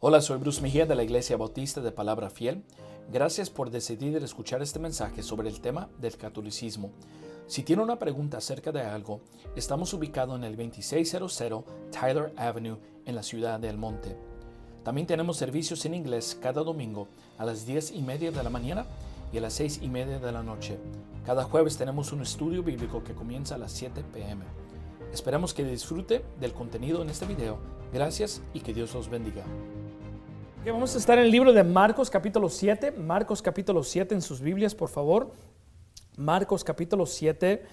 Hola, soy Bruce Mejía de la Iglesia Bautista de Palabra Fiel. Gracias por decidir escuchar este mensaje sobre el tema del catolicismo. Si tiene una pregunta acerca de algo, estamos ubicados en el 2600 Tyler Avenue en la ciudad de El Monte. También tenemos servicios en inglés cada domingo a las 10:30 de la mañana y a las 6:30 de la noche. Cada jueves tenemos un estudio bíblico que comienza a las 7 p.m. Esperamos que disfrute del contenido en este video. Gracias y que Dios los bendiga. Vamos a estar en el libro de Marcos capítulo 7. Marcos capítulo 7 en sus Biblias, por favor. Marcos capítulo 7.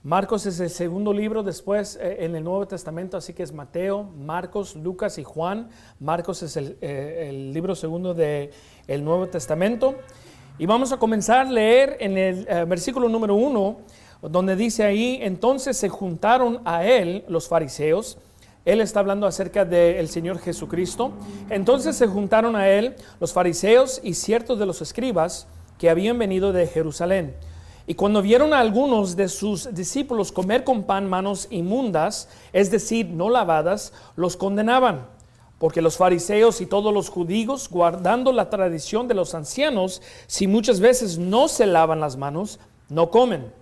Marcos es el segundo libro después en el Nuevo Testamento, así que es Mateo, Marcos, Lucas y Juan. Marcos es el libro segundo del Nuevo Testamento. Y vamos a comenzar a leer en el versículo número 1, donde dice ahí: entonces se juntaron a él los fariseos. Él está hablando acerca del Señor Jesucristo. Entonces se juntaron a él los fariseos y ciertos de los escribas que habían venido de Jerusalén. Y cuando vieron a algunos de sus discípulos comer con pan manos inmundas, es decir, no lavadas, los condenaban. Porque los fariseos y todos los judíos, guardando la tradición de los ancianos, si muchas veces no se lavan las manos, no comen.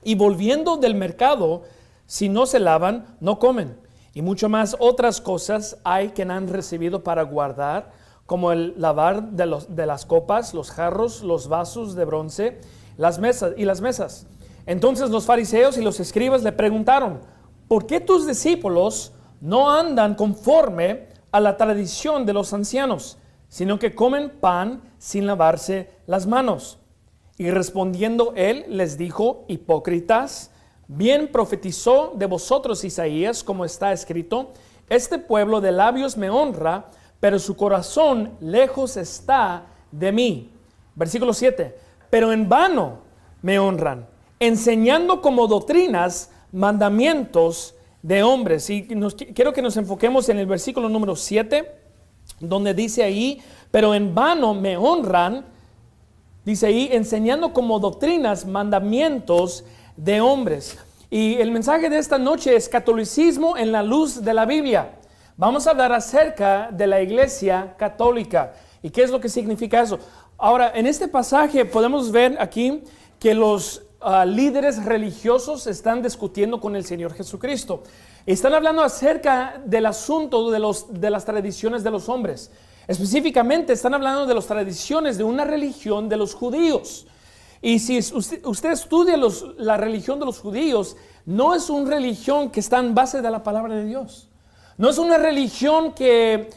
Y volviendo del mercado, si no se lavan, no comen. Y mucho más otras cosas hay que han recibido para guardar, como el lavar de las copas, los jarros, los vasos de bronce, las mesas. Entonces los fariseos y los escribas le preguntaron: ¿por qué tus discípulos no andan conforme a la tradición de los ancianos, sino que comen pan sin lavarse las manos? Y respondiendo él les dijo: hipócritas, bien profetizó de vosotros Isaías, como está escrito: este pueblo de labios me honra, pero su corazón lejos está de mí. Versículo 7. Pero en vano me honran, enseñando como doctrinas mandamientos de hombres. Y quiero que nos enfoquemos en el versículo número 7, donde dice ahí: pero en vano me honran, dice ahí, enseñando como doctrinas mandamientos de hombres. Y el mensaje de esta noche es catolicismo en la luz de la Biblia. Vamos a hablar acerca de la Iglesia Católica y qué es lo que significa eso. Ahora, en este pasaje podemos ver aquí que los líderes religiosos están discutiendo con el Señor Jesucristo. Están hablando acerca del asunto de las tradiciones de los hombres. Específicamente están hablando de las tradiciones de una religión de los judíos. Y si usted estudia la religión de los judíos, no es una religión que está en base de la palabra de Dios. No es una religión que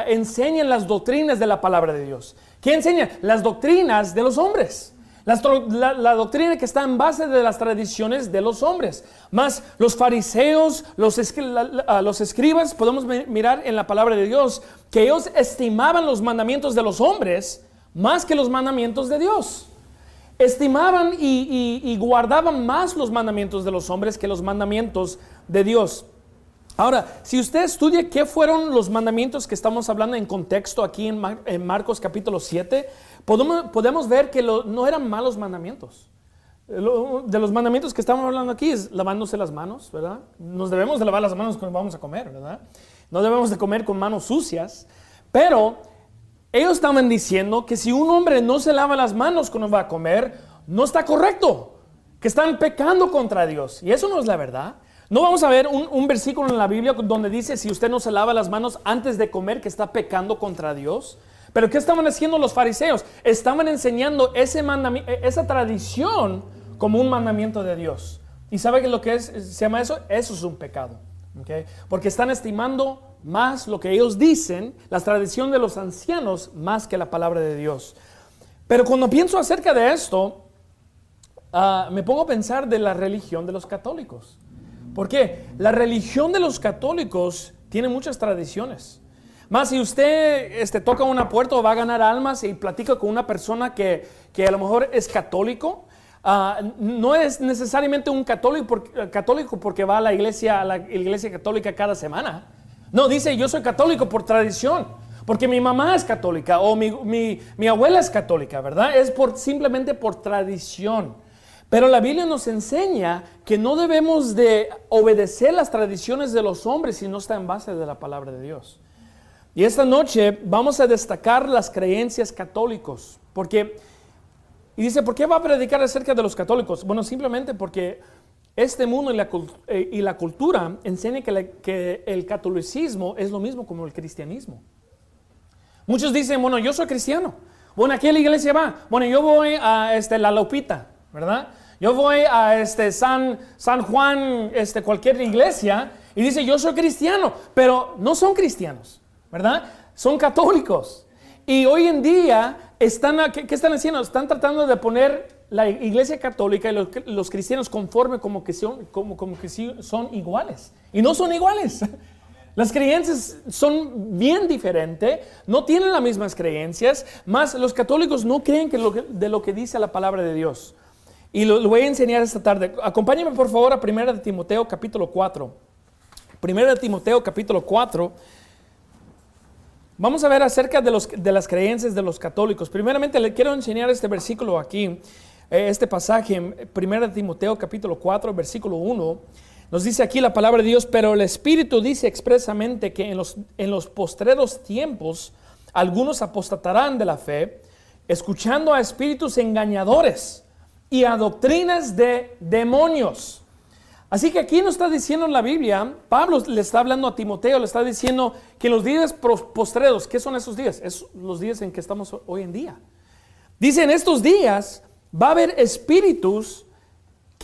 enseña las doctrinas de la palabra de Dios. ¿Qué enseña? Las doctrinas de los hombres. La doctrina que está en base de las tradiciones de los hombres. Más los fariseos, los escribas, podemos mirar en la palabra de Dios que ellos estimaban los mandamientos de los hombres más que los mandamientos de Dios. Estimaban y guardaban más los mandamientos de los hombres que los mandamientos de Dios. Ahora, si usted estudia qué fueron los mandamientos que estamos hablando en contexto aquí en Marcos capítulo 7, podemos ver que no eran malos mandamientos. De los mandamientos que estamos hablando aquí es lavándose las manos, ¿verdad? Nos debemos de lavar las manos cuando vamos a comer, ¿verdad? No debemos de comer con manos sucias, pero ellos estaban diciendo que si un hombre no se lava las manos cuando va a comer, no está correcto, que están pecando contra Dios. Y eso no es la verdad. No vamos a ver un versículo en la Biblia donde dice: si usted no se lava las manos antes de comer, que está pecando contra Dios. Pero ¿qué estaban haciendo los fariseos? Estaban enseñando esa tradición como un mandamiento de Dios. ¿Y sabe lo que se llama eso? Eso es un pecado. ¿Okay? Porque están estimando más lo que ellos dicen, la tradición de los ancianos, más que la palabra de Dios. Pero cuando pienso acerca de esto, me pongo a pensar de la religión de los católicos. ¿Por qué? La religión de los católicos tiene muchas tradiciones. Más si usted toca una puerta o va a ganar almas y platica con una persona que a lo mejor es católico, no es necesariamente un católico porque va a la iglesia católica cada semana. No, dice: yo soy católico por tradición, porque mi mamá es católica o mi abuela es católica, ¿verdad? Es simplemente por tradición. Pero la Biblia nos enseña que no debemos de obedecer las tradiciones de los hombres si no está en base de la palabra de Dios. Y esta noche vamos a destacar las creencias católicos. Y dice, ¿por qué va a predicar acerca de los católicos? Bueno, simplemente porque este mundo y la cultura enseña que el catolicismo es lo mismo como el cristianismo. Muchos dicen, bueno, yo soy cristiano. Bueno, ¿a qué la iglesia va? Bueno, yo voy a la Lupita, ¿verdad? Yo voy a San Juan, cualquier iglesia, y dice, yo soy cristiano, pero no son cristianos, ¿verdad? Son católicos. Y hoy en día, ¿qué están haciendo? Están tratando de poner la iglesia católica y los cristianos conforme como que son iguales. Y no son iguales. Las creencias son bien diferentes, no tienen las mismas creencias, más los católicos no creen de lo que dice la palabra de Dios. Y lo voy a enseñar esta tarde. Acompáñame por favor a 1 de Timoteo capítulo 4. 1 de Timoteo capítulo 4. Vamos a ver acerca de las creencias de los católicos. Primeramente le quiero enseñar este versículo aquí, este pasaje, 1 de Timoteo capítulo 4, versículo 1. Nos dice aquí la palabra de Dios, pero el Espíritu dice expresamente que en los postreros tiempos algunos apostatarán de la fe, escuchando a espíritus engañadores y a doctrinas de demonios. Así que aquí nos está diciendo en la Biblia, Pablo le está hablando a Timoteo, le está diciendo que en los días postreros, ¿qué son esos días? Es los días en que estamos hoy en día. Dice, en estos días va a haber espíritus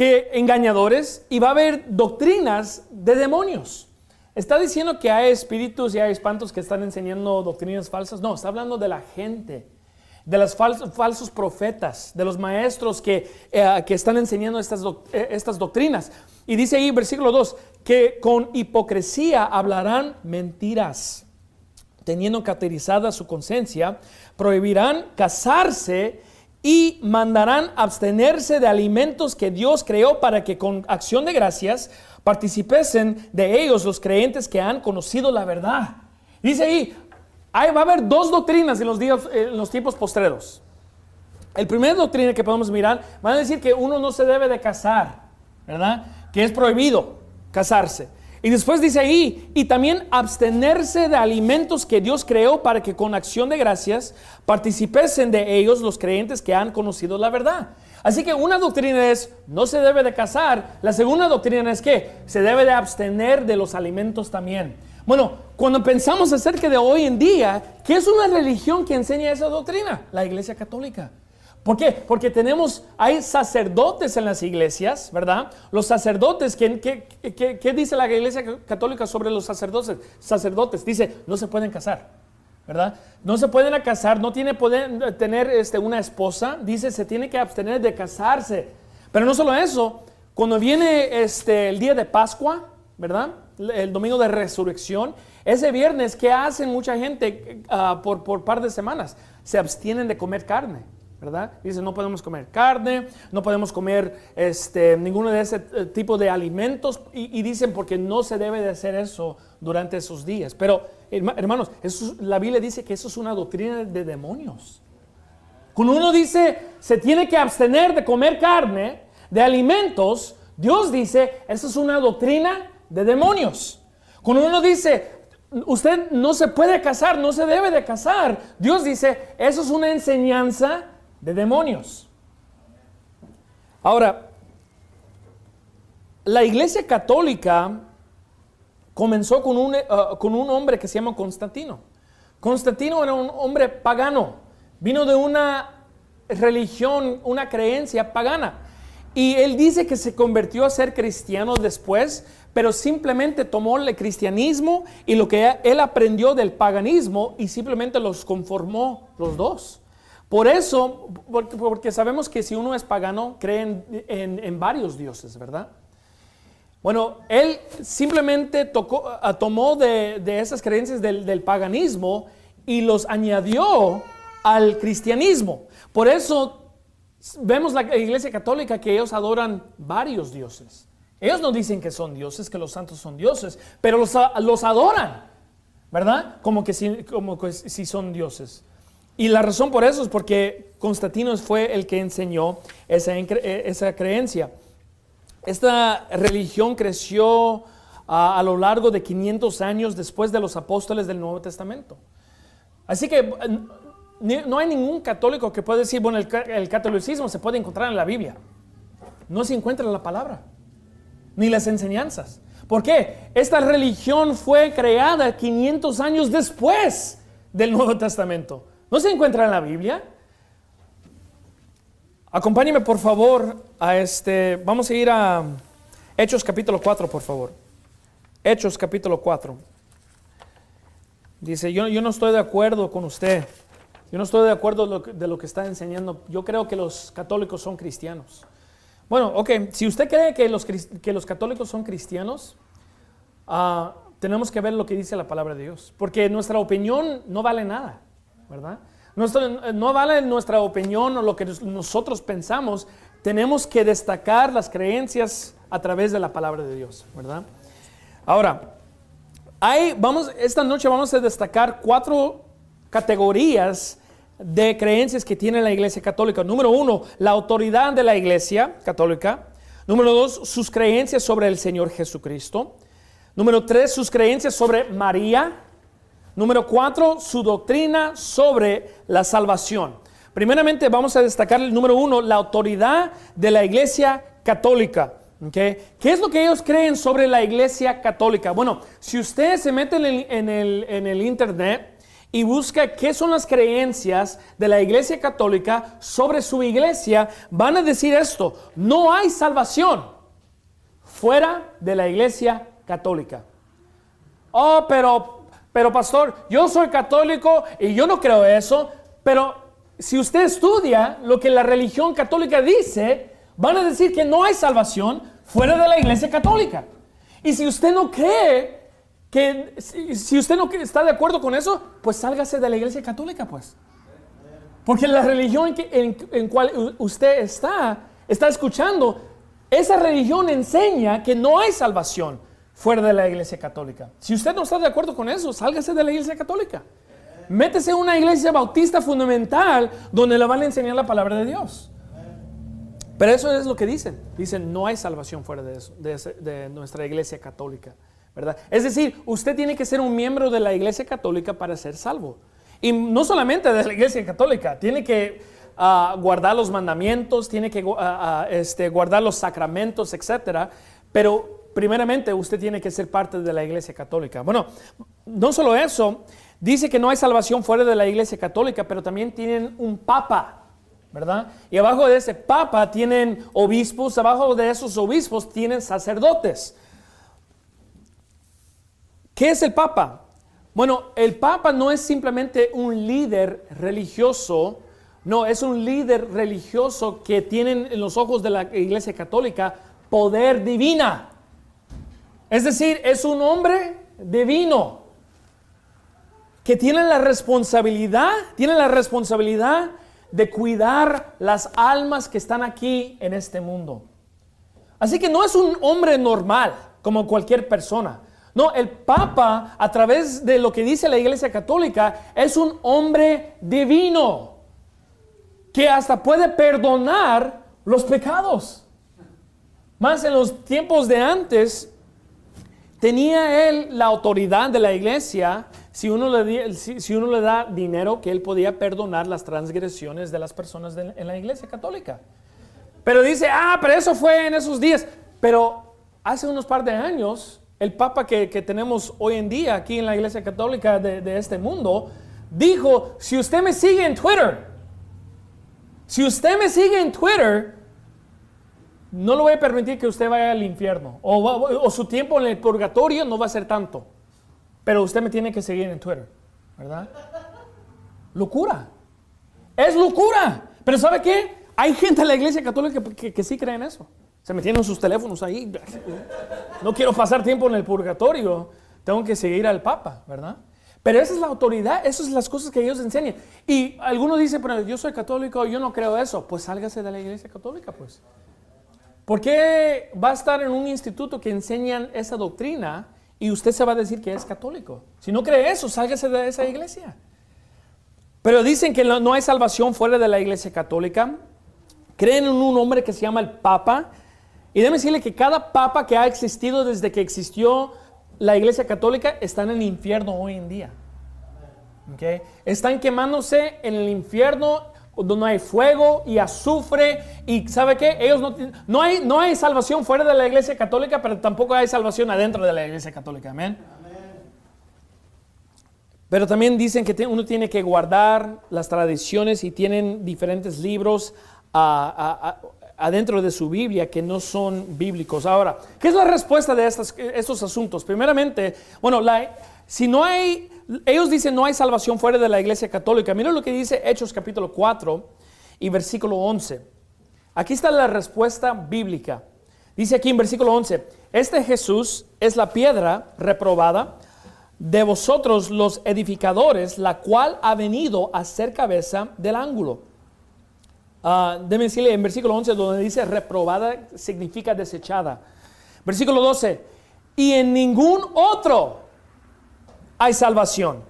engañadores y va a haber doctrinas de demonios. ¿Está diciendo que hay espíritus y hay espantos que están enseñando doctrinas falsas? No, está hablando de la gente, de los falsos profetas, de los maestros que están enseñando estas doctrinas. Y dice ahí, versículo 2, que con hipocresía hablarán mentiras, teniendo cauterizada su conciencia, prohibirán casarse y mandarán abstenerse de alimentos que Dios creó para que con acción de gracias participesen de ellos los creyentes que han conocido la verdad. Dice ahí, va a haber dos doctrinas en los tiempos postreros. El primer doctrina que podemos mirar, van a decir que uno no se debe de casar, ¿verdad? Que es prohibido casarse. Y después dice ahí, y también abstenerse de alimentos que Dios creó para que con acción de gracias participesen de ellos los creyentes que han conocido la verdad. Así que una doctrina es, no se debe de casar. La segunda doctrina es que se debe de abstener de los alimentos también. Bueno, cuando pensamos acerca de hoy en día, ¿qué es una religión que enseña esa doctrina? La Iglesia Católica. ¿Por qué? Porque hay sacerdotes en las iglesias, ¿verdad? Los sacerdotes, ¿qué dice la Iglesia Católica sobre los sacerdotes? Dice, no se pueden casar, ¿verdad? No se pueden casar, no pueden tener una esposa. Dice, se tiene que abstener de casarse. Pero no solo eso, cuando viene el día de Pascua, ¿verdad? El domingo de resurrección, ese viernes, ¿qué hacen mucha gente por par de semanas? Se abstienen de comer carne, ¿verdad? Dice, no podemos comer carne, no podemos comer ninguno de ese tipo de alimentos y dicen porque no se debe de hacer eso durante esos días. Pero hermanos, la Biblia dice que eso es una doctrina de demonios. Cuando uno dice se tiene que abstener de comer carne, de alimentos, Dios dice eso es una doctrina de demonios. Cuando uno dice usted no se puede casar, no se debe de casar, Dios dice eso es una enseñanza de demonios. Ahora, la Iglesia Católica comenzó con un hombre que se llama Constantino. Constantino era un hombre pagano, vino de una religión, una creencia pagana. Y él dice que se convirtió a ser cristiano después, pero simplemente tomó el cristianismo y lo que él aprendió del paganismo y simplemente los conformó los dos. Por eso, porque sabemos que si uno es pagano, cree en varios dioses, ¿verdad? Bueno, él simplemente tomó de esas creencias del paganismo y los añadió al cristianismo. Por eso vemos la Iglesia Católica que ellos adoran varios dioses. Ellos no dicen que son dioses, que los santos son dioses, pero los adoran, ¿verdad? Como que si son dioses. Y la razón por eso es porque Constantino fue el que enseñó esa creencia. Esta religión creció a lo largo de 500 años después de los apóstoles del Nuevo Testamento. Así que no hay ningún católico que pueda decir, bueno, el catolicismo se puede encontrar en la Biblia. No se encuentra en la palabra, ni las enseñanzas. ¿Por qué? Esta religión fue creada 500 años después del Nuevo Testamento. No se encuentra en la Biblia. Acompáñeme por favor vamos a ir a Hechos capítulo 4, por favor. Hechos capítulo 4. Dice, yo no estoy de acuerdo con usted. Yo no estoy de acuerdo de lo que está enseñando. Yo creo que los católicos son cristianos. Bueno, ok, si usted cree que los católicos son cristianos, tenemos que ver lo que dice la palabra de Dios. Porque nuestra opinión no vale nada, ¿verdad? No vale nuestra opinión o lo que nosotros pensamos. Tenemos que destacar las creencias a través de la palabra de Dios, ¿verdad? Ahora, esta noche vamos a destacar 4 categorías de creencias que tiene la Iglesia Católica. Número 1, la autoridad de la Iglesia Católica. Número 2, sus creencias sobre el Señor Jesucristo. Número 3, sus creencias sobre María. Número 4, su doctrina sobre la salvación. Primeramente vamos a destacar el número 1, la autoridad de la Iglesia Católica. ¿Okay? ¿Qué es lo que ellos creen sobre la Iglesia Católica? Bueno, si usted se mete en el internet y busca qué son las creencias de la Iglesia Católica sobre su iglesia, van a decir esto: no hay salvación fuera de la Iglesia Católica. Oh, pero pastor, yo soy católico y yo no creo eso. Pero si usted estudia lo que la religión católica dice, van a decir que no hay salvación fuera de la Iglesia Católica. Y si usted no cree si usted no está de acuerdo con eso, pues sálgase de la Iglesia Católica, pues. Porque la religión en cual usted está escuchando, esa religión enseña que no hay salvación fuera de la Iglesia Católica. Si usted no está de acuerdo con eso, sálgase de la Iglesia Católica. Métese en una iglesia bautista fundamental donde le van a enseñar la palabra de Dios. Pero eso es lo que dicen. Dicen, no hay salvación fuera de eso, de nuestra Iglesia Católica, ¿verdad? Es decir, usted tiene que ser un miembro de la Iglesia Católica para ser salvo. Y no solamente de la Iglesia Católica, tiene que guardar los mandamientos, tiene que guardar los sacramentos, etc. Pero primeramente usted tiene que ser parte de la Iglesia Católica. Bueno, no solo eso, dice que no hay salvación fuera de la Iglesia Católica, pero también tienen un papa, ¿verdad? Y abajo de ese papa tienen obispos, abajo de esos obispos tienen sacerdotes. ¿Qué es el papa? Bueno, el papa no es simplemente un líder religioso, no, es un líder religioso que tiene en los ojos de la Iglesia Católica poder divina. Es decir, es un hombre divino que tiene la responsabilidad de cuidar las almas que están aquí en este mundo. Así que no es un hombre normal como cualquier persona. No, el Papa, a través de lo que dice la Iglesia Católica, es un hombre divino que hasta puede perdonar los pecados. Más en los tiempos de antes, tenía él la autoridad de la iglesia. Si uno le da dinero, que él podía perdonar las transgresiones de las personas en la Iglesia Católica. Pero dice, pero eso fue en esos días. Pero hace unos par de años, el Papa que tenemos hoy en día aquí en la Iglesia Católica de este mundo, dijo, si usted me sigue en Twitter, no le voy a permitir que usted vaya al infierno. O su tiempo en el purgatorio no va a ser tanto. Pero usted me tiene que seguir en Twitter, ¿verdad? Locura. Es locura. Pero ¿sabe qué? Hay gente en la Iglesia Católica que sí cree en eso. Se metieron sus teléfonos ahí. No quiero pasar tiempo en el purgatorio. Tengo que seguir al Papa, ¿verdad? Pero esa es la autoridad. Esas son las cosas que ellos enseñan. Y algunos dicen, pero yo soy católico, yo no creo eso. Pues sálgase de la Iglesia Católica, pues. ¿Por qué va a estar en un instituto que enseñan esa doctrina y usted se va a decir que es católico? Si no cree eso, sálgase de esa iglesia. Pero dicen que no hay salvación fuera de la Iglesia Católica. Creen en un hombre que se llama el Papa. Y déjeme decirle que cada papa que ha existido desde que existió la Iglesia Católica está en el infierno hoy en día. ¿Okay? Están quemándose en el infierno donde hay fuego y azufre. Y ¿sabe qué? Ellos no hay salvación fuera de la Iglesia Católica, pero tampoco hay salvación adentro de la Iglesia Católica. Amén. Pero también dicen que uno tiene que guardar las tradiciones y tienen diferentes libros adentro de su Biblia que no son bíblicos. Ahora, ¿qué es la respuesta de estos asuntos? Primeramente, bueno, ellos dicen no hay salvación fuera de la Iglesia Católica. Mira lo que dice Hechos capítulo 4 y versículo 11. Aquí está la respuesta bíblica. Dice aquí en versículo 11, este Jesús es la piedra reprobada de vosotros los edificadores, la cual ha venido a ser cabeza del ángulo. Déjeme decirle en versículo 11 donde dice reprobada significa desechada. Versículo 12, y en ningún otro hay salvación,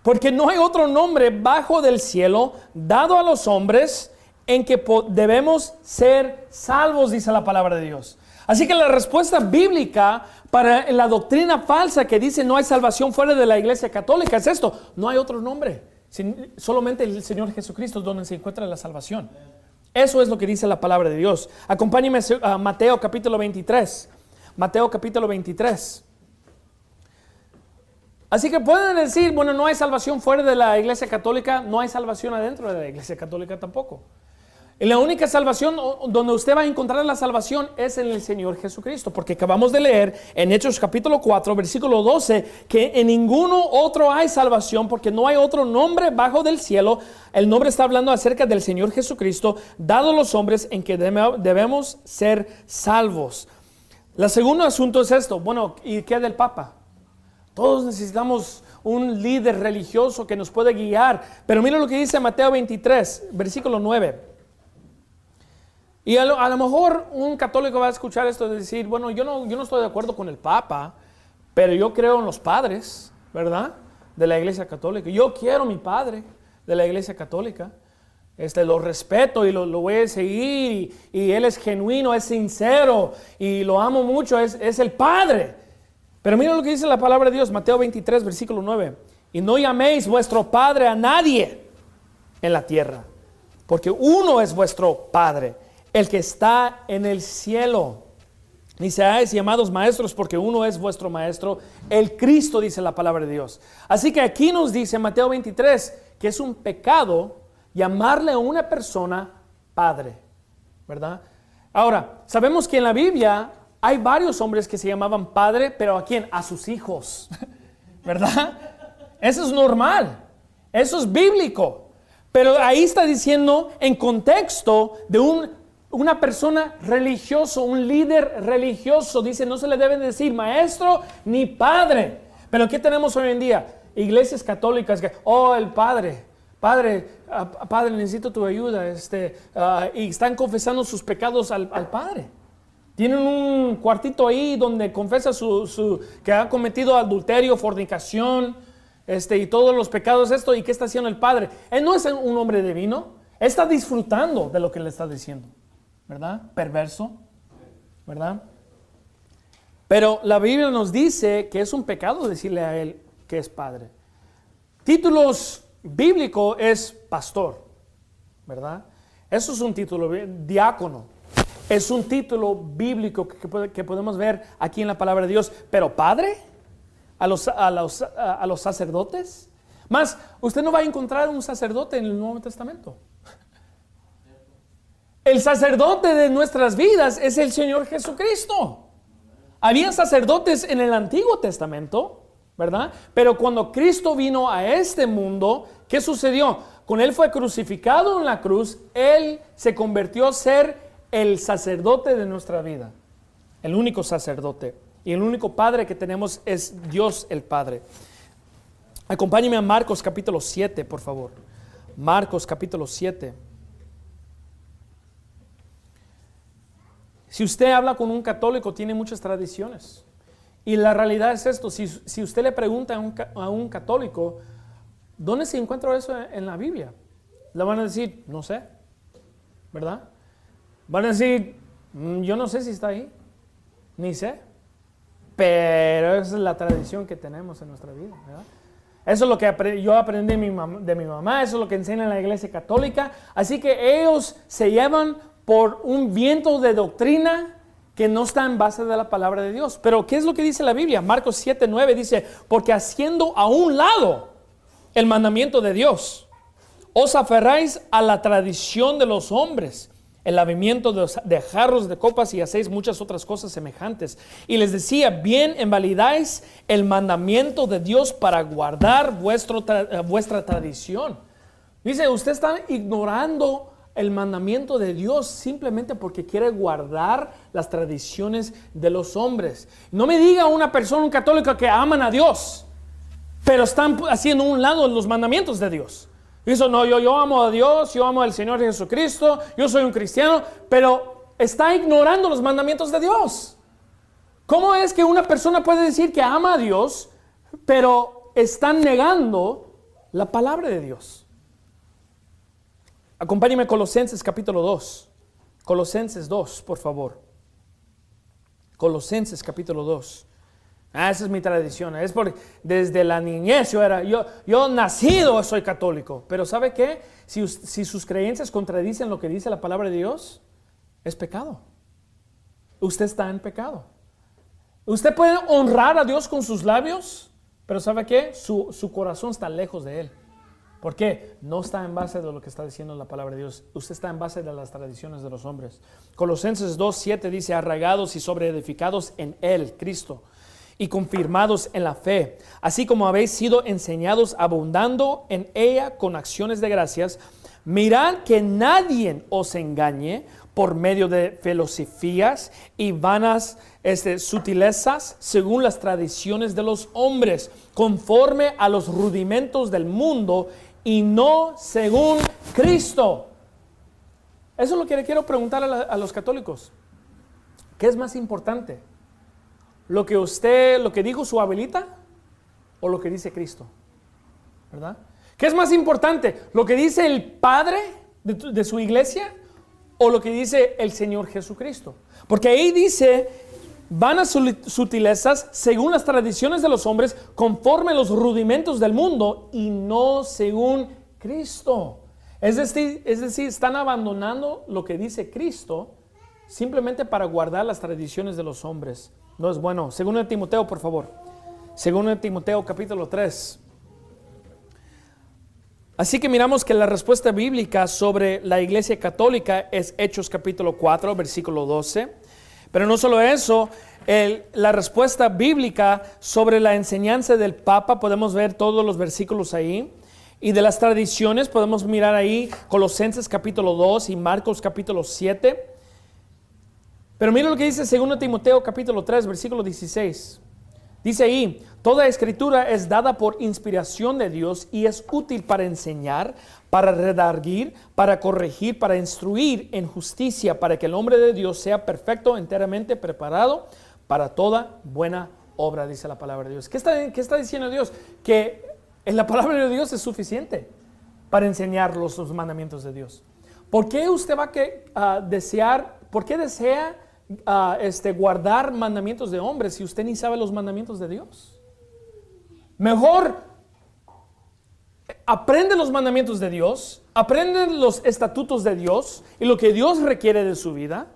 porque no hay otro nombre bajo del cielo dado a los hombres en que debemos ser salvos, dice la palabra de Dios. Así que la respuesta bíblica para la doctrina falsa que dice no hay salvación fuera de la Iglesia Católica es esto: no hay otro nombre, solamente el Señor Jesucristo es donde se encuentra la salvación. Eso es lo que dice la palabra de Dios. Acompáñenme a Mateo capítulo 23. Mateo capítulo 23. Así que pueden decir, bueno, no hay salvación fuera de la Iglesia Católica, no hay salvación adentro de la Iglesia Católica tampoco. Y la única salvación donde usted va a encontrar la salvación es en el Señor Jesucristo, porque acabamos de leer en Hechos capítulo 4, versículo 12, que en ninguno otro hay salvación, porque no hay otro nombre bajo del cielo. El nombre está hablando acerca del Señor Jesucristo, dado a los hombres en que debemos ser salvos. El segundo asunto es esto, bueno, ¿y qué del Papa? Todos necesitamos un líder religioso que nos pueda guiar, pero mira lo que dice Mateo 23, versículo 9. Y a lo mejor un católico va a escuchar esto y decir, bueno, yo no estoy de acuerdo con el Papa, pero yo creo en los padres, ¿verdad? De la Iglesia Católica. Yo quiero mi padre de la Iglesia Católica. Lo respeto y lo voy a seguir. Y él es genuino, es sincero y lo amo mucho, es el Padre. Pero mira lo que dice la palabra de Dios, Mateo 23, versículo 9. Y no llaméis vuestro Padre a nadie en la tierra, porque uno es vuestro Padre, el que está en el cielo. Ni seáis llamados maestros, porque uno es vuestro maestro, el Cristo, dice la palabra de Dios. Así que aquí nos dice Mateo 23 que es un pecado llamarle a una persona padre, ¿verdad? Ahora, sabemos que en la Biblia hay varios hombres que se llamaban padre, pero ¿a quién? A sus hijos, ¿verdad? Eso es normal, eso es bíblico. Pero ahí está diciendo en contexto de una persona religioso, un líder religioso. Dice, no se le debe decir maestro ni padre. Pero ¿qué tenemos hoy en día? Iglesias católicas que, el padre, necesito tu ayuda. Y están confesando sus pecados al padre. Tienen un cuartito ahí donde confesa que ha cometido adulterio, fornicación, y todos los pecados ¿Y qué está haciendo el padre? Él no es un hombre divino. Él está disfrutando de lo que le está diciendo, ¿verdad? Perverso, ¿verdad? Pero la Biblia nos dice que es un pecado decirle a él que es padre. Títulos bíblicos es pastor, ¿verdad? Eso es un título, diácono. Es un título bíblico que podemos ver aquí en la palabra de Dios. Pero padre, a los sacerdotes. Más, usted no va a encontrar un sacerdote en el Nuevo Testamento. El sacerdote de nuestras vidas es el Señor Jesucristo. Había sacerdotes en el Antiguo Testamento, ¿verdad? Pero cuando Cristo vino a este mundo, ¿qué sucedió? Cuando Él fue crucificado en la cruz, Él se convirtió a ser el sacerdote de nuestra vida. El único sacerdote. Y el único Padre que tenemos es Dios el Padre. Acompáñeme a Marcos capítulo 7, por favor. Marcos capítulo 7. Si usted habla con un católico, tiene muchas tradiciones. Y la realidad es esto: si usted le pregunta a un católico, ¿dónde se encuentra eso en la Biblia? Le van a decir, no sé, ¿verdad? Van a decir, Yo no sé si está ahí, ni sé, pero esa es la tradición que tenemos en nuestra vida, ¿verdad? Eso es lo que yo aprendí de mi mamá, eso es lo que enseña en la iglesia católica. Así que ellos se llevan por un viento de doctrina que no está en base de la palabra de Dios. Pero ¿qué es lo que dice la Biblia? Marcos 7:9 dice, porque haciendo a un lado el mandamiento de Dios, os aferráis a la tradición de los hombres, el lavamiento de jarros, de copas y hacéis muchas otras cosas semejantes. Y les decía, bien invalidáis el mandamiento de Dios para guardar vuestra tradición. Dice, usted está ignorando el mandamiento de Dios simplemente porque quiere guardar las tradiciones de los hombres. No me diga una persona, un católico, que aman a Dios, pero están haciendo un lado los mandamientos de Dios. Dice, no, yo amo a Dios, yo amo al Señor Jesucristo, yo soy un cristiano, pero está ignorando los mandamientos de Dios. ¿Cómo es que una persona puede decir que ama a Dios, pero está negando la palabra de Dios? Acompáñeme a Colosenses capítulo 2. Colosenses 2, por favor. Colosenses capítulo 2. Esa es mi tradición. Es porque desde la niñez yo nacido soy católico. Pero ¿sabe qué? Si sus creencias contradicen lo que dice la palabra de Dios, es pecado. Usted está en pecado. Usted puede honrar a Dios con sus labios, pero ¿sabe qué? Su corazón está lejos de Él. ¿Por qué? No está en base de lo que está diciendo la palabra de Dios. Usted está en base de las tradiciones de los hombres. Colosenses 2:7 dice, arraigados y sobreedificados en Él, Cristo, y confirmados en la fe, así como habéis sido enseñados, abundando en ella con acciones de gracias. Mirad que nadie os engañe por medio de filosofías y vanas sutilezas, según las tradiciones de los hombres, conforme a los rudimentos del mundo y no según Cristo. Eso es lo que le quiero preguntar a los católicos. ¿Qué es más importante? ¿Lo que dijo su abuelita o lo que dice Cristo? ¿Verdad? ¿Qué es más importante? ¿Lo que dice el padre de su iglesia o lo que dice el Señor Jesucristo? Porque ahí dice, vanas sutilezas según las tradiciones de los hombres, conforme a los rudimentos del mundo y no según Cristo. Es decir, están abandonando lo que dice Cristo simplemente para guardar las tradiciones de los hombres. No es bueno. Segundo de Timoteo, por favor. Segundo de Timoteo, capítulo 3. Así que miramos que la respuesta bíblica sobre la iglesia católica es Hechos capítulo 4, versículo 12. Pero no solo eso, la respuesta bíblica sobre la enseñanza del Papa, podemos ver todos los versículos ahí. Y de las tradiciones podemos mirar ahí Colosenses capítulo 2 y Marcos capítulo 7. Pero mira lo que dice 2 Timoteo capítulo 3, versículo 16. Dice ahí, toda escritura es dada por inspiración de Dios y es útil para enseñar, para redarguir, para corregir, para instruir en justicia, para que el hombre de Dios sea perfecto, enteramente preparado para toda buena obra, dice la palabra de Dios. ¿Qué está diciendo Dios? Que en la palabra de Dios es suficiente para enseñar los mandamientos de Dios. ¿Por qué usted va a desear, por qué desea guardar mandamientos de hombres si usted ni sabe los mandamientos de Dios? Mejor aprende los mandamientos de Dios, aprende los estatutos de Dios y lo que Dios requiere de su vida,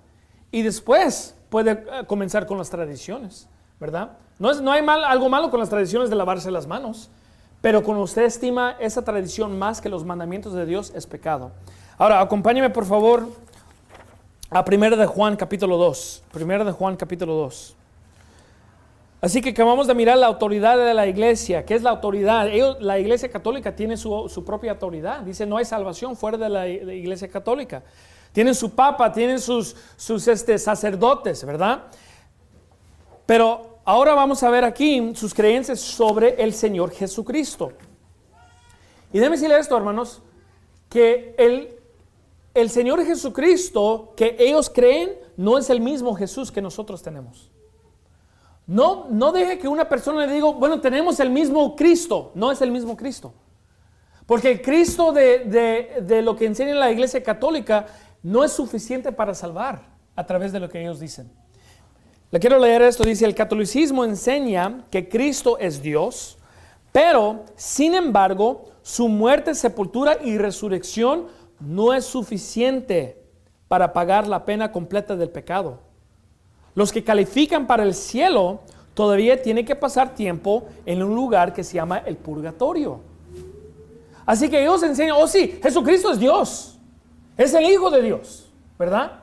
y después puede comenzar con las tradiciones, ¿verdad? No hay algo malo con las tradiciones de lavarse las manos, pero cuando usted estima esa tradición más que los mandamientos de Dios, es pecado. Ahora, acompáñeme por favor a 1 de Juan capítulo 2. 1 de Juan capítulo 2. Así que acabamos de mirar la autoridad de la iglesia. ¿Qué es la autoridad? La iglesia católica tiene su propia autoridad. Dice, no hay salvación fuera de la iglesia católica. Tienen su papa, tienen sus sacerdotes, ¿verdad? Pero ahora vamos a ver aquí sus creencias sobre el Señor Jesucristo. Y déjenme decirle esto, hermanos, que el Señor Jesucristo que ellos creen no es el mismo Jesús que nosotros tenemos. No deje que una persona le diga, bueno, tenemos el mismo Cristo. No es el mismo Cristo. Porque el Cristo de lo que enseña la iglesia católica no es suficiente para salvar. a través de lo que ellos dicen. Le quiero leer esto. Dice: el catolicismo enseña que Cristo es Dios, pero sin embargo su muerte, sepultura y resurrección no es suficiente para pagar la pena completa del pecado. Los que califican para el cielo todavía tienen que pasar tiempo en un lugar que se llama el purgatorio. Así que ellos enseñan: oh sí, Jesucristo es Dios, es el Hijo de Dios, ¿verdad?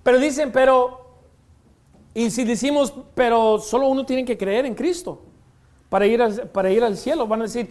Pero dicen, y si decimos, pero solo uno tiene que creer en Cristo para ir al cielo, van a decir,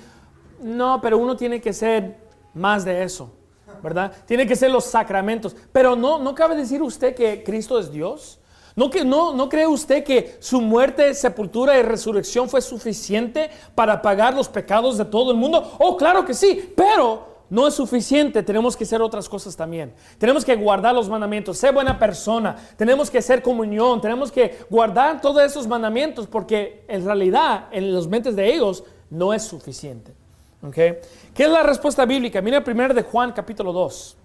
no, pero uno tiene que ser más de eso, ¿verdad? Tiene que ser los sacramentos. Pero no cabe decir usted que Cristo es Dios. ¿No cree usted que su muerte, sepultura y resurrección fue suficiente para pagar los pecados de todo el mundo? Oh, claro que sí, pero no es suficiente. Tenemos que hacer otras cosas también. Tenemos que guardar los mandamientos, ser buena persona, tenemos que hacer comunión, tenemos que guardar todos esos mandamientos, porque en realidad en las mentes de ellos no es suficiente. ¿Okay? ¿Qué es la respuesta bíblica? Mira 1 de Juan capítulo 2.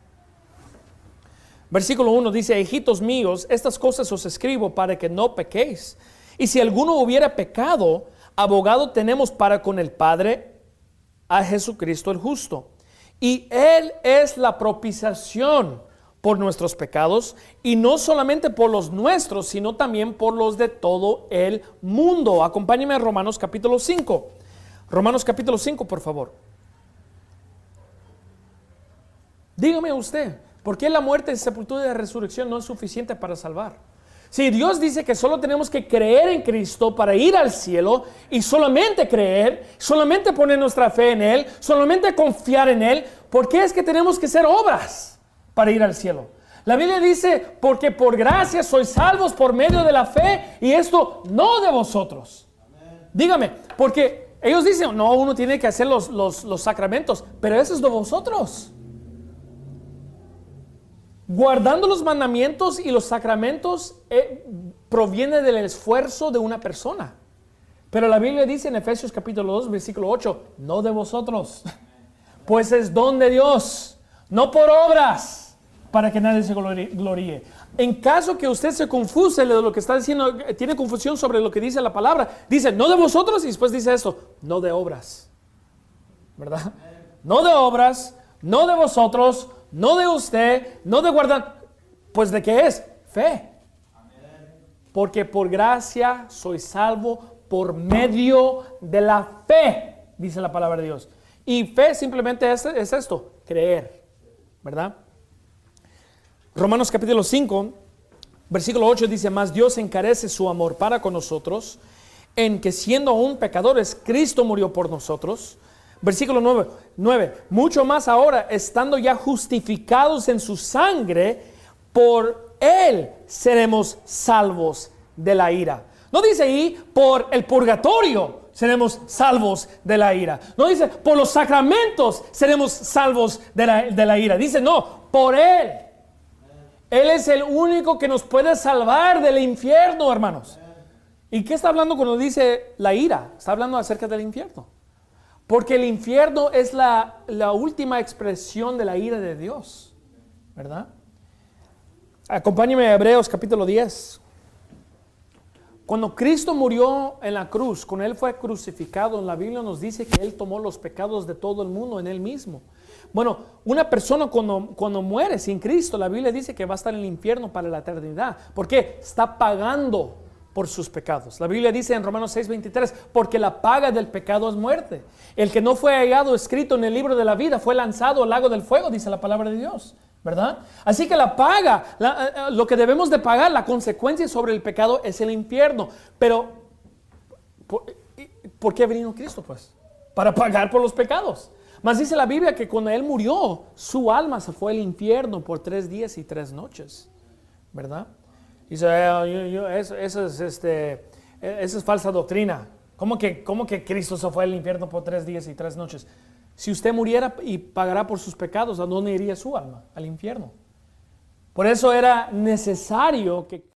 Versículo 1 dice: hijitos míos, estas cosas os escribo para que no pequéis. Y si alguno hubiera pecado, abogado tenemos para con el Padre, a Jesucristo el justo. Y Él es la propiciación por nuestros pecados, y no solamente por los nuestros, sino también por los de todo el mundo. Acompáñenme a Romanos capítulo 5. Romanos capítulo 5, por favor. Dígame usted, ¿por qué la muerte, sepultura y resurrección no es suficiente para salvar? Si Dios dice que solo tenemos que creer en Cristo para ir al cielo, y solamente creer, solamente poner nuestra fe en Él, solamente confiar en Él, ¿por qué es que tenemos que hacer obras para ir al cielo? La Biblia dice: porque por gracia sois salvos por medio de la fe, y esto no de vosotros. Amén. Dígame, porque ellos dicen, no, uno tiene que hacer los sacramentos, pero eso es de vosotros. Guardando los mandamientos y los sacramentos proviene del esfuerzo de una persona. Pero la Biblia dice en Efesios capítulo 2, versículo 8, no de vosotros, pues es don de Dios, no por obras, para que nadie se gloríe. En caso que usted se confuse de lo que está diciendo, tiene confusión sobre lo que dice la palabra, dice no de vosotros, y después dice esto, no de obras, ¿verdad? No de obras, no de vosotros, no de usted, no de guardar. Pues ¿de qué es? Fe. Porque por gracia soy salvo por medio de la fe, dice la palabra de Dios. Y fe simplemente es esto, creer, ¿verdad? Romanos capítulo 5, versículo 8 dice: mas Dios encarece su amor para con nosotros, en que siendo aún pecadores, Cristo murió por nosotros. Versículo 9, mucho más ahora, estando ya justificados en su sangre, por Él seremos salvos de la ira. No dice ahí, por el purgatorio seremos salvos de la ira. No dice, por los sacramentos seremos salvos de la ira. Dice, no, por Él. Él es el único que nos puede salvar del infierno, hermanos. ¿Y qué está hablando cuando dice la ira? Está hablando acerca del infierno. Porque el infierno es la última expresión de la ira de Dios, ¿verdad? Acompáñeme a Hebreos capítulo 10. Cuando Cristo murió en la cruz, cuando Él fue crucificado, en la Biblia nos dice que Él tomó los pecados de todo el mundo en Él mismo. Bueno, una persona cuando muere sin Cristo, la Biblia dice que va a estar en el infierno para la eternidad. ¿Por qué? Está pagando por sus pecados. La Biblia dice en Romanos 6:23, porque la paga del pecado es muerte. El que no fue hallado escrito en el libro de la vida fue lanzado al lago del fuego, dice la palabra de Dios, ¿verdad? Así que la paga, lo que debemos de pagar, la consecuencia sobre el pecado es el infierno. Pero, ¿por qué vino Cristo pues? Para pagar por los pecados. Mas dice la Biblia que cuando Él murió, su alma se fue al infierno por 3 días y 3 noches, ¿verdad? Dice, eso es falsa doctrina. ¿Cómo que Cristo se fue al infierno por 3 días y 3 noches? Si usted muriera y pagará por sus pecados, ¿a dónde iría su alma? Al infierno. Por eso era necesario que